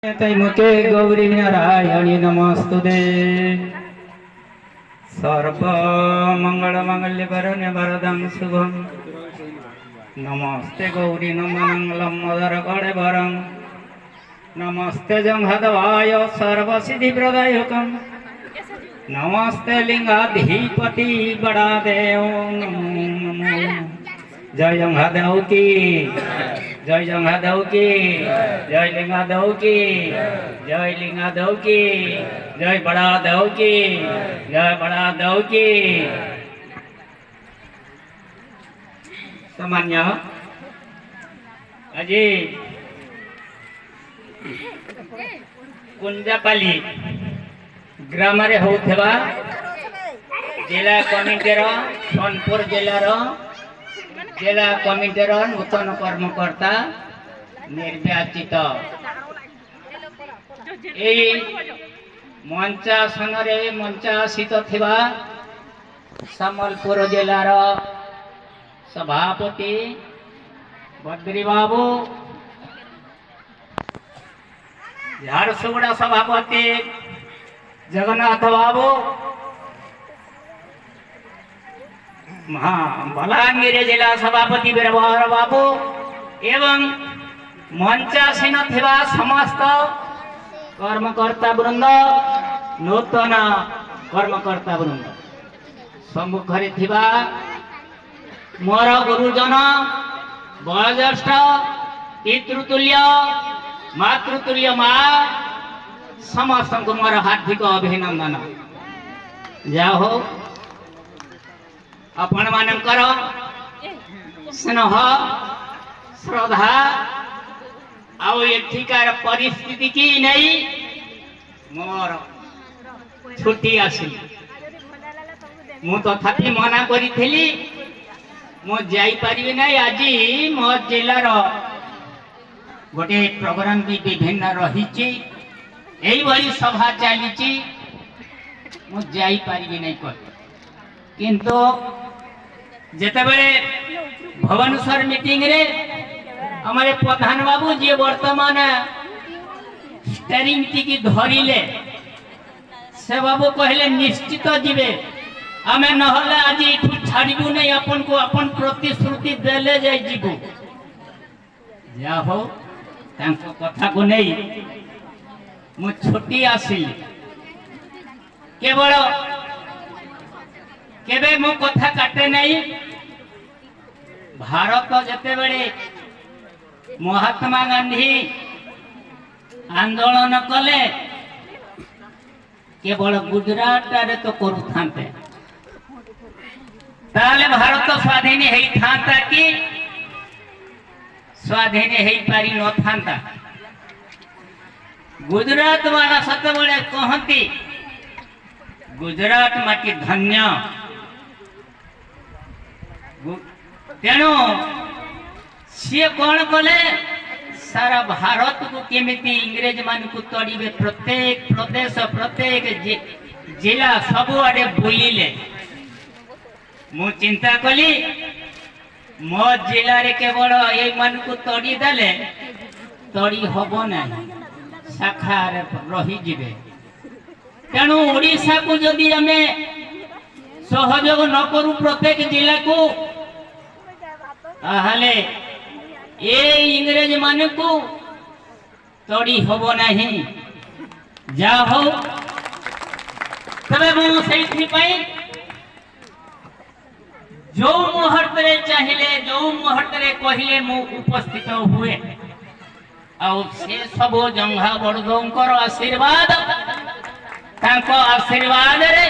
तैमुखे गौरी नारायणी नमस्तुते सर्वमंगल मांगल्य वरण्य वरदं शुभं नमस्ते गौरी नमंगलम मदर गणे वरं नमस्ते जंघदवाय सर्वसिद्धि प्रदायकं नमस्ते लिंगाधिपति बड़ा देव नमो नमो जय जंघदेव की जय जंघदेव की जय लिंगादेव की जय लिंगादेव की जय बड़ा देव की जय बड़ा देव की। सामान्य আজি कुंजापाली ग्राम रे होथबा जिला कमिटीर सोनपुर जिलार जिला कमिटीर नूतन कर्मकर्ता निर्वाचित यही मंचासन मंचासीत थिबा सम्बलपुर जिलार सभापति बद्री बाबू झारसुगुड़ा सभापति जगन्नाथ बाबू बलांगीर जिला सभापति वीरभद्र बाबू एवं मंचासीन थिबा समस्त कर्मकर्ता वृंद नूतन कर्मकर्ता वृंद सम्मुखरे थिबा मोर गुरुजन वयोज्येष्ठ पितृतुल्य मातृतुल्य माँ समस्त को मोर हार्दिक अभिनंदन। जा हो आपण मानकर स्नेह श्रद्धा आउ एठिकार परिस्थिति की नहीं मोर छुट्टी आसी मु तथापि मना करी मु जाई पारिबि नहीं। आज मो जिलार गोटे प्रोग्राम भी विभिन्न रही यही सभा चली मु जाई पारिबि नहीं कर किंतु जेतेबेले भुवनेश्वर मीटिंग रे हमारे प्रधान बाबू जी वर्तमान स्टेरिंग टी धरिले से बाबू कहले निश्चित जीवे आमे नहले आज इठू छाड़बू नहीं अपन को अपन प्रतिश्रुति देले जाई जीवू जा हो तांको कथा को नहीं मु छुट्टी आसिल केवल केबे मो कथा काटे नहीं। भारत जते बेले महात्मा गांधी आंदोलन कले केवल गुजरात रे तो करू थांते ताले भारत स्वाधीन हेई थांता कि स्वाधीन हेई पारी न थांता। गुजरात वाला सत बड़े कहती गुजरात माटी धन्य तेणु सी कौन कले सारा भारत को केमिति इंग्रेज मान को तड़ीबे प्रत्येक प्रदेश प्रत्येक जिला सब आड़े बुलिले मु चिंता कली मो जिले रे केवल ये मान को तड़ी देले तड़ी हबो नहीं शाखा रही जिबे। तेणु ओडिशा को जदि आमे सहयोग न करू प्रत्येक जिला को ताहले ए इंग्रेज मान को तड़ी हबो नहीं। जा हो तबे मु सेठी पाई जो मुहूर्त रे चाहिले जो मुहूर्त रे कहिले मु उपस्थित हुए आ से सब जंघा बड़दोंकर आशीर्वाद तांको आशीर्वाद रे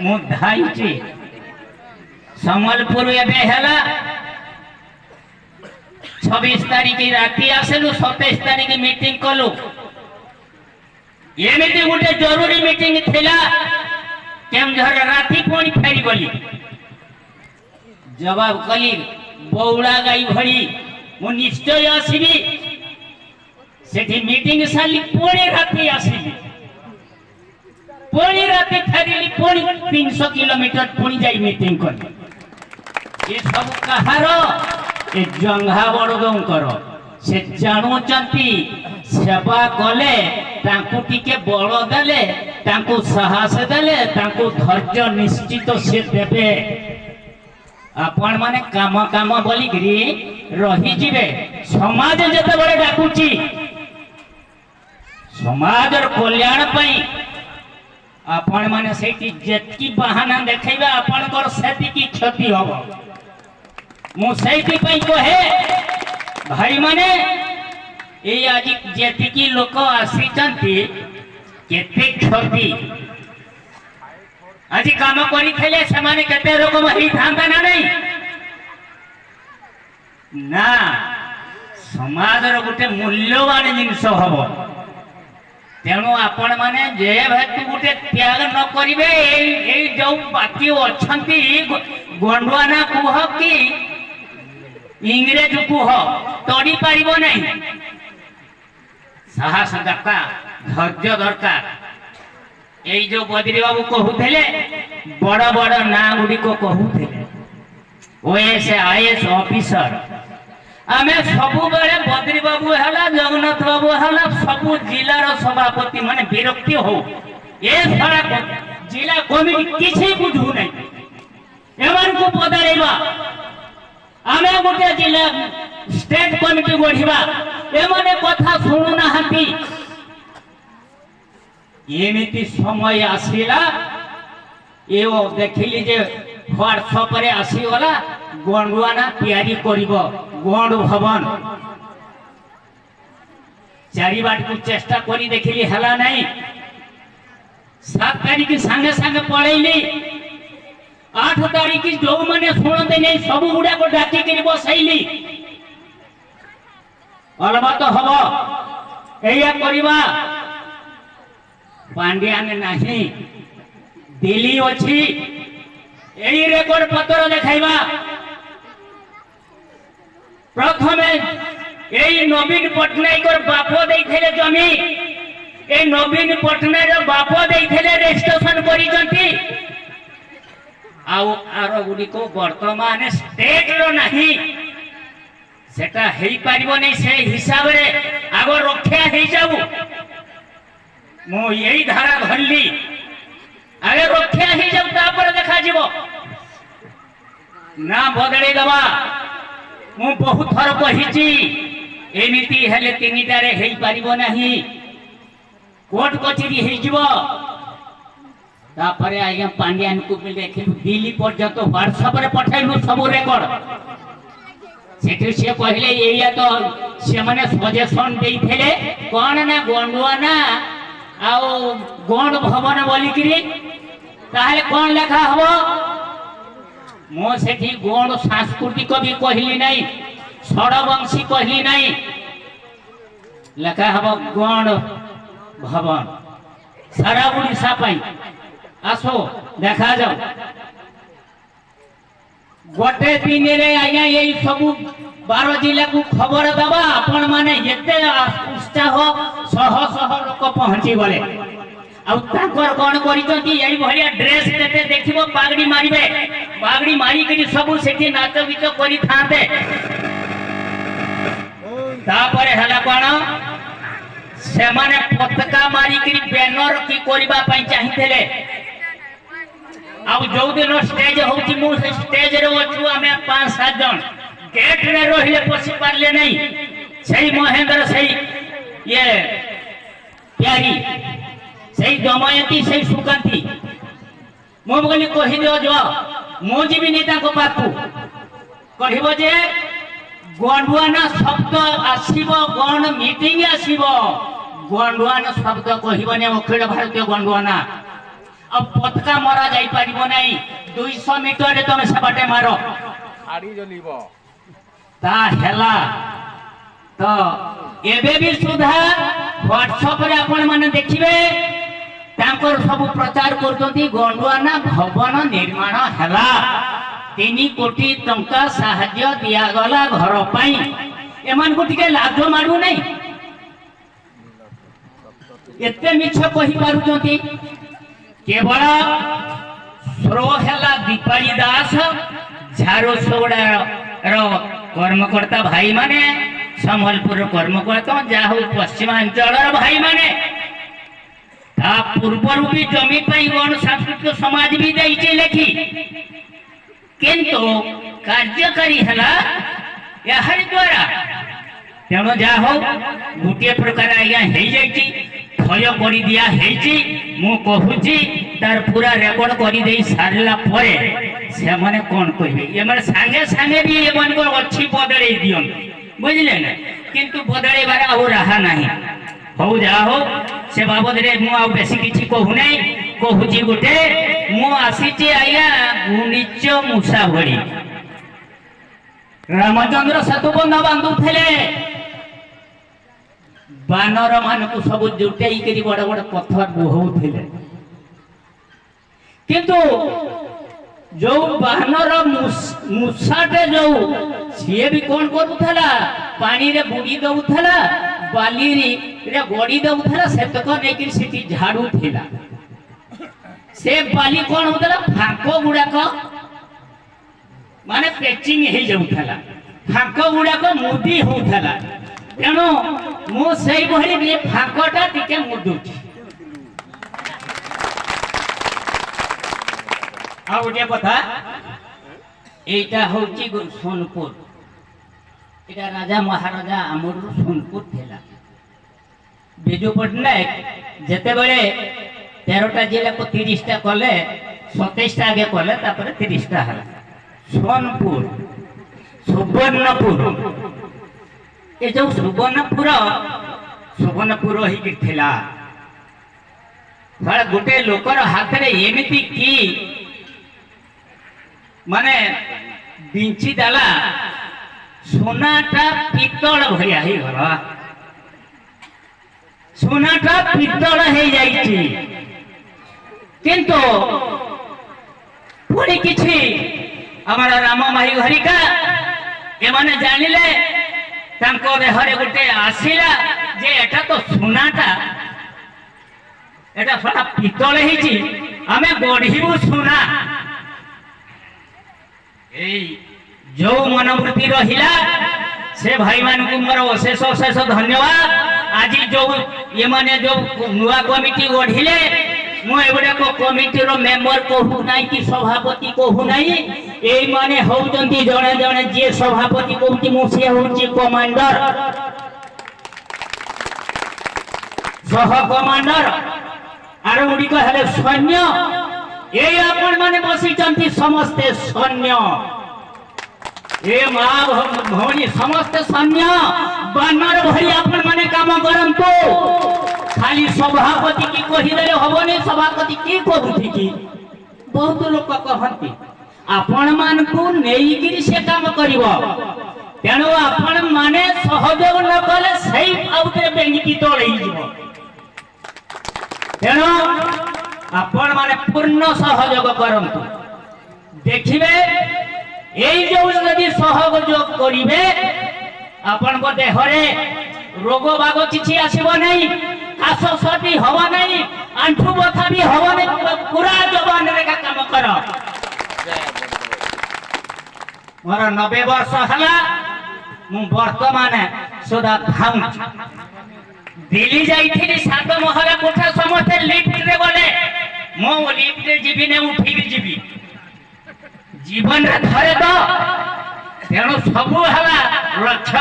मु धाइची सम्बलपुर एबे हैला 26 तारीख राती आसेलु 27 तारीख मीटिंग कलु ये मीटिंग गोटे जरूरी मीटिंग थिला केमझर राती कोनी फेरी बोली जवाब कली बौड़ा गाई भरी मु निश्चय आसीबी सेठी मीटिंग साली पुणी राती आसीबी पुणी राती फेरिली पुणी 300 किलोमीटर पुणी जाई मीटिंग कर ये सब कहारो ए जंघा बड़दोंकर से जानुचंती सेवा कले तांकु टिके बल देले तांकु साहस देले तांकु धैर्य निश्चित से देबे आपण माने काम काम बोली गिरी रही जिवे समाज जते बड़े डाकुची समाज और कल्याण पई आपण माने सेठी जेतकी बहाना देखैबा आपण कर सेती की क्षति होबो मु सेठी पई कहे भाई माने ए आज जेतिकी लोक आसीचंती केते क्षति आज काम करी थेले समाने केते रकम ही थांता ना नहीं ना समाज रो गुटे मूल्यवान जिंस हबो तेणु आपण माने जे हेतु गुटे त्याग न करिवे ए जो बाकी अछंती गंडवाना कुह की इंग्रेज कुह तोड़ी पारिबो नहीं साहस दरकार धैर्य दरकार ए जो बद्री बाबू कहूथिले बड़ बड़ ना गुडी को कहूथिले ओएस आईएएस ऑफिसर आमे सबु बेले बद्री बाबू हला जगन्नाथ बाबू हला सबु जिल्लार सभापति माने विरक्ति हो ए सारा जिला कमिटी किछि बुझू नै एमान को बदलेबा आमे गोटे जिला स्टेट कमिटी गढ़िबा एमाने कथा सुनु नाहंती एमिति समय आसीला एओ देखिली जे व्हाट्सएप रे आसी गला गंडुआना तैयारी करिवो गंड भवन चारि बाट को चेष्टा करी देखिली हला नहीं 7 तारीख संगे संगे पळैली 8 तारीख जो माने सुनते नहीं सब गुडा को डाकी करी बसैली अलबत हबो एया करिवा पांड्यान नाही दिल्ली अछि एई रेकर्ड पत्र देखाइबा प्रथमे एई नवीन पटनायक बापो देइथेले जमी ए नवीन पटनायक बापो देइथेले रजिस्ट्रेशन करिजंती आउ आरो गुडी को वर्तमान स्टेट रो नाही सेटा हेई पारिबो नै से हिसाब रे आगो रक्षा हेई जाऊ मो यही धारा धरली आगे रक्षा हेई जाऊ तापर देखा जीवो ना बदले दबा मु बहुत थर कहिची एमिति हेले तिनिटारे हेई पारिबो नाही कोर्ट कचेरी हेई जीवो तापरे आज्ञा पांड्यान को देखिलु दिल्ली पर्यंत व्हाट्सएप रे पठाइलु सब रेकर्ड सेठी से कहले एया तो से माने सजेशन देइथेले कोन ना गंडुआना आउ गंड भवन बोली किरी ताहले कोन लेखा हबो मो सेठी गंड सांस्कृतिक भी कहली नहीं षडवंशी कहली नहीं लेखा हबो गंड भवन सारा उड़ीसा पाई आसो देखा जाओ गोटे दिन रे आया यही सब 12 जिला को खबर दबा आपण माने एते उत्साह सह सह लोक पहुंची गले आ ताकर कोन करितंती एई भलिया ड्रेस देते देखिबो पागड़ी मारिबे पागड़ी मारी के सब सेठी नाच गीत करी थाते तापरे हला कोन से माने पताका मारी के बैनर की करबा पई चाहिथेले अब जो दिन स्टेज होती मु स्टेज रे ओछु हमें 5-7 जन गेट रे रहिले पसी पारले नहीं सही महेंद्र सही ये प्यारी सही दमयंती सही सुकांती मो बोली कहि दियो जो मो जीवी नेता को पाकू कहिबो जे गंडुआना शब्द आसीबो गण मीटिंग आसीबो गंडुआना शब्द कहिबो ने अखिल भारतीय गंडुआना अब पतका मरा जाई पारिबो नहीं 200 मीटर रे तमे सबाटे मारो आड़ी जलिबो ता हेला तो एबे भी सुधा व्हाट्सएप रे आपण माने देखिबे तांकर सब प्रचार करतोंती गंडुआना भवन निर्माण हेला 3 कोटी टंका सहाय्य दिया गला घर पाई एमान को टिके लाज मारू नहीं एते मिछ कहि पारुचोंती केवल स्रो हेला दीपाली दास झारो सोड़ा रो कर्मकर्ता भाई माने संबलपुर कर्मकर्ता जा हो पश्चिमांचल भाई माने पूर्वर भी जमी गण सांस्कृतिक समाज भी देती लेखी किंतु कार्यकारी है यार द्वारा तेणु जा हो गोटे प्रकार आज्ञा क्षय कर दिया मु कहूची तार पूरा रेकर्ड कर दे सारा से माने कौन कहे ये सांगे सांगे भी ये अच्छी बदले दियन बुझले ना किंतु बदले बार आ रहा नहीं हो जा हो से बाबद रे मु आ बेसी किछि कहू नै कहूची गोटे मु आसीची आया गुणिच मूषा भरी रामचंद्र सेतु बंध बांधुले बानर मान को सब जुटाई करी बड़ बड़ पत्थर बुहौथिले किंतु जो बानर मूषाटे जो सी भी कौन करूला पानी रे बुड़ी दउथला बाली रे गड़ी दउथला सेतक नेकी सिटी झाड़ू थिला से बाली कौन होतला फांको गुड़ाक माने पेचिंग हे जाउथला फांको गुड़ाक मुदी होउथला तेणु मु सेई भली भी फांकोटा टिके मुदुची आ गोटे कथा एटा होची सोनपुर एटा राजा महाराजा आमर सोनपुर थिला बिजू पटनायक जेते बेले 13टा जिला को 30टा कले 27टा आगे कले तापर 30टा हला सोनपुर सुवर्णपुर ए जो सुवर्णपुर ही थिला बड़ा गोटे लोकर हाथ रे एमिति की माने बिंची दाला सोनाटा पितल भरिया ही गला सोनाटा पितल हे जाईची किंतु पुणी किछि हमारा राम माई घरिका ए माने जानिले तांको देहरे गोटे आसीला जे एटा तो सोनाटा एटा सडा पितल हेची आमे गढिबु सोना जो मनोवृत्ति रहिला से भाई मान को मोर अशेष अशेष धन्यवाद आज जो ये माने जो नुआ कमिटी गढ़िले मु एगुडा को कमिटी रो मेंबर कहू नाही कि सभापति कहू नाही एई माने होउचंती जणे जणे जे सभापति कहूची मु से होउची कमांडर सह कमांडर आरो गुडी को हेले सैन्य ए आपण माने बसिचंती समस्ते सैन्य ए मां भौणी समस्त सैन्य बानर भरी आपण माने काम करंतो खाली सभापति की कहि देले हबने सभापति की करूथि की बहुत लोक कहंती आपण मान को नेई गिरी से काम करिवो तेणु आपण माने सहयोग न कले सही आउते बेंगी तोड़ई जीवो तेणु आपण माने पूर्ण सहयोग करंतु देखिबे एई जो यदि सहयोग करिवे आपण को देहरे रोग बाग किछि आसीबो नहीं कास सर्दी हवा नहीं आंठू बथा भी हवा नहीं पूरा जवान रे का काम कर मोर 90 वर्ष हला मु वर्तमान सुधा खाऊ दिल्ली जाइथिली 7 महला कोठा समस्त लिफ्ट रे गले मो लिफ्ट रे जीवी ने उठी जीवी जीवन रे थरे तो तेणु सबू हला लक्ष्य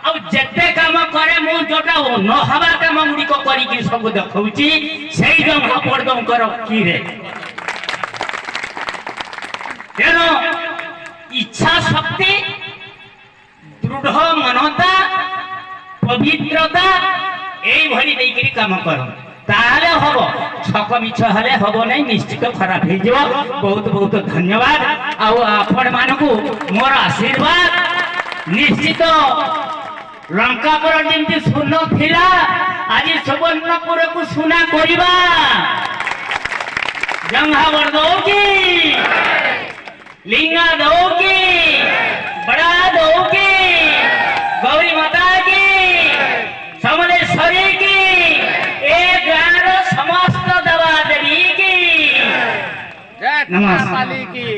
आ जेते काम करे मु जोटा न हवा काम गुडी को करी कि सब देखौची सेई जंगा पड़दम कर की रे तेणु इच्छा शक्ति दृढ़ मनता पवित्रता एई भली देइकरी काम करो ताले हबो छक मिछ हले हबो नै निश्चित खराब हे जिवो बहुत बहुत धन्यवाद आ आपण मानकू मोर आशीर्वाद निश्चित लंकापुर जेमती सुन थिला आज सुवर्णपुर को सुना करिबा जंघा वर्दो की लिंगा दो की बड़ा दो की गौरी माता की समलेश्वरी की एक समस्त दवा देवी की नमस्कार की